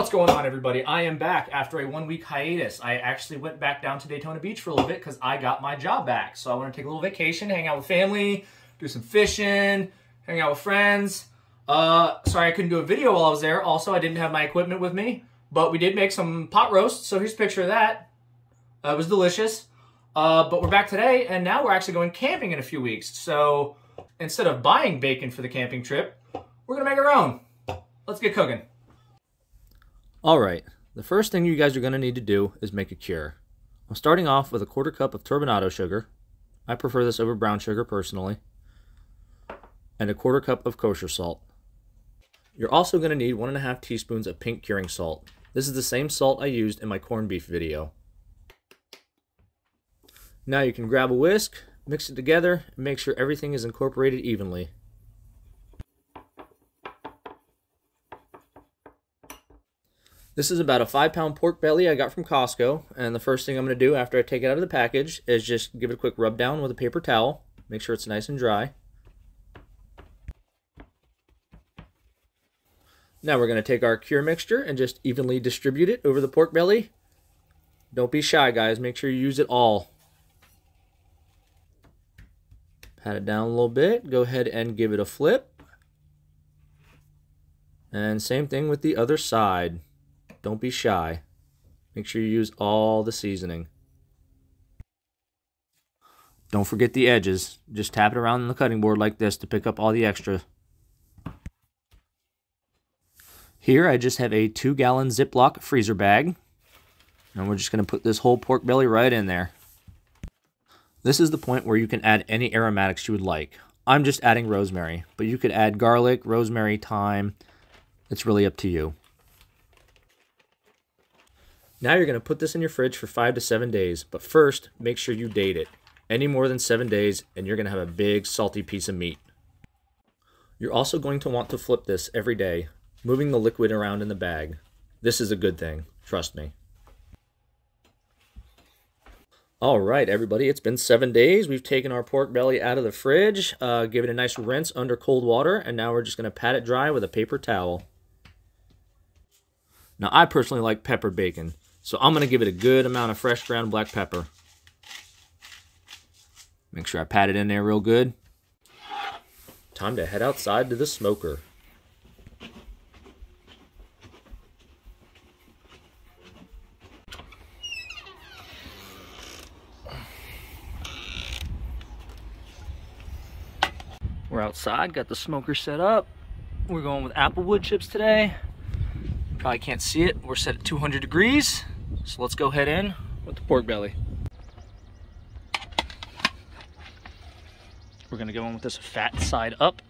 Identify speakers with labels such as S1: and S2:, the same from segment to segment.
S1: What's going on, everybody? I am back after a 1-week hiatus. I actually went back down to Daytona Beach for a little bit because I got my job back. So I want to take a little vacation, hang out with family, do some fishing, hang out with friends. Sorry I couldn't do a video while I was there. Also, I didn't have my equipment with me, but we did make some pot roast. So here's a picture of that. It was delicious. But we're back today, and now we're actually going camping in a few weeks. So instead of buying bacon for the camping trip, we're going to make our own. Let's get cooking.
S2: All right, the first thing you guys are going to need to do is make a cure. I'm starting off with a 1/4 cup of turbinado sugar. I prefer this over brown sugar personally. And a 1/4 cup of kosher salt. You're also going to need 1½ teaspoons of pink curing salt. This is the same salt I used in my corned beef video. Now you can grab a whisk, mix it together, and make sure everything is incorporated evenly. This is about a 5-pound pork belly I got from Costco, and the first thing I'm going to do after I take it out of the package is just give it a quick rub down with a paper towel. Make sure it's nice and dry. Now we're going to take our cure mixture and just evenly distribute it over the pork belly. Don't be shy, guys. Make sure you use it all. Pat it down a little bit. Go ahead and give it a flip. And same thing with the other side. Don't be shy. Make sure you use all the seasoning. Don't forget the edges. Just tap it around on the cutting board like this to pick up all the extra. Here I just have a 2-gallon Ziploc freezer bag. And we're just going to put this whole pork belly right in there. This is the point where you can add any aromatics you would like. I'm just adding rosemary, but you could add garlic, rosemary, thyme. It's really up to you. Now you're going to put this in your fridge for 5 to 7 days, but first, make sure you date it. Any more than 7 days, and you're going to have a big, salty piece of meat. You're also going to want to flip this every day, moving the liquid around in the bag. This is a good thing, trust me. All right, everybody, it's been 7 days. We've taken our pork belly out of the fridge, give it a nice rinse under cold water, and now we're just going to pat it dry with a paper towel. Now, I personally like peppered bacon, so I'm going to give it a good amount of fresh ground black pepper. Make sure I pat it in there real good. Time to head outside to the smoker. We're outside, got the smoker set up. We're going with applewood chips today. Probably can't see it. We're set at 200 degrees. So let's go head in with the pork belly. We're gonna go in with this fat side up.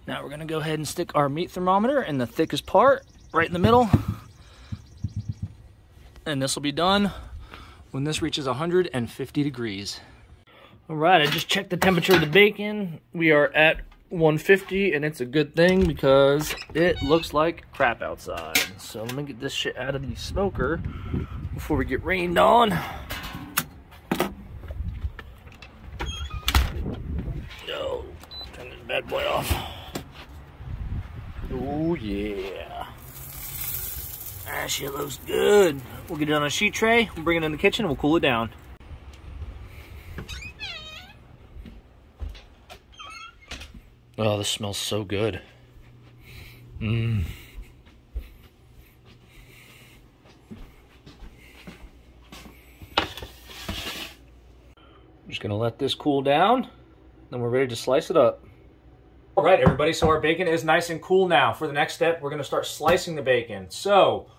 S2: Now we're gonna go ahead and stick our meat thermometer in the thickest part, right in the middle. And this will be done when this reaches 150 degrees. All right, I just checked the temperature of the bacon. We are at 150, and it's a good thing because it looks like crap outside. So let me get this shit out of the smoker before we get rained on. No, turn this bad boy off. Oh yeah, that shit looks good. We'll get it on a sheet tray, we'll bring it in the kitchen, and we'll cool it down. Oh, this smells so good. I'm just gonna let this cool down, then we're ready to slice it up.
S1: All right, everybody, so our bacon is nice and cool now. For the next step, we're going to start slicing the bacon. So,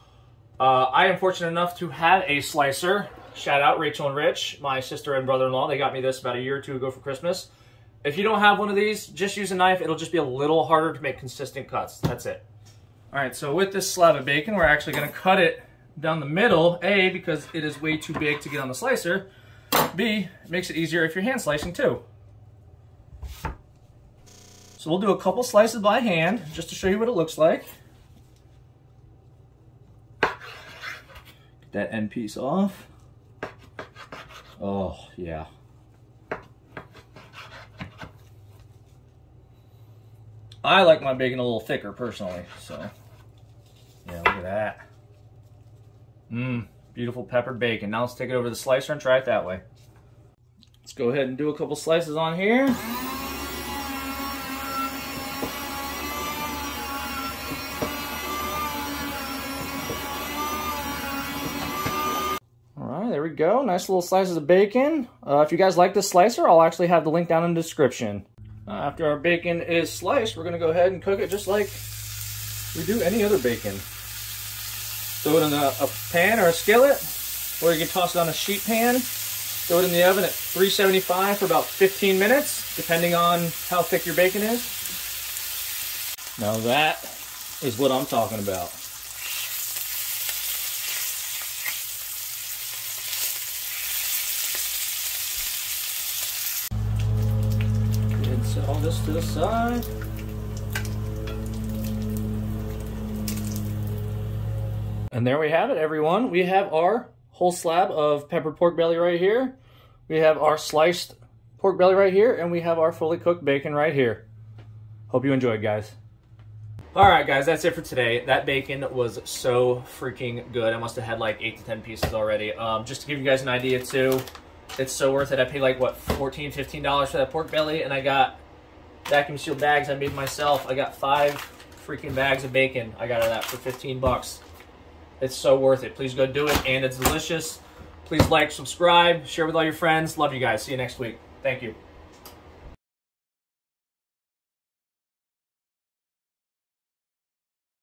S1: I am fortunate enough to have a slicer. Shout out Rachel and Rich, my sister and brother-in-law. They got me this about a year or two ago for Christmas. If you don't have one of these, just use a knife. It'll just be a little harder to make consistent cuts. That's it. All right, so with this slab of bacon, we're actually going to cut it down the middle. A, because it is way too big to get on the slicer. B, it makes it easier if you're hand slicing too. So we'll do a couple slices by hand, just to show you what it looks like. Get that end piece off. Oh, yeah. I like my bacon a little thicker personally, so yeah, look at that. Beautiful peppered bacon. Now let's take it over to the slicer and try it that way. Let's go ahead and do a couple slices on here. There we go. Nice little slices of bacon. If you guys like this slicer, I'll actually have the link down in the description. After our bacon is sliced, we're going to go ahead and cook it just like we do any other bacon. Throw it in a pan or a skillet, or you can toss it on a sheet pan. Throw it in the oven at 375 for about 15 minutes, depending on how thick your bacon is. Now that is what I'm talking about. Set all this to the side. And there we have it, everyone. We have our whole slab of peppered pork belly right here. We have our sliced pork belly right here, and we have our fully cooked bacon right here. Hope you enjoyed, guys. All right, guys, that's it for today. That bacon was so freaking good. I must have had like 8 to 10 pieces already. Just to give you guys an idea too, it's so worth it. I paid like, what, $14, $15 for that pork belly, and I got vacuum sealed bags I made myself. I got 5 freaking bags of bacon. I got that for 15 bucks. It's so worth it. Please go do it, and it's delicious. Please like, subscribe, share with all your friends. Love you guys. See you next week. Thank you.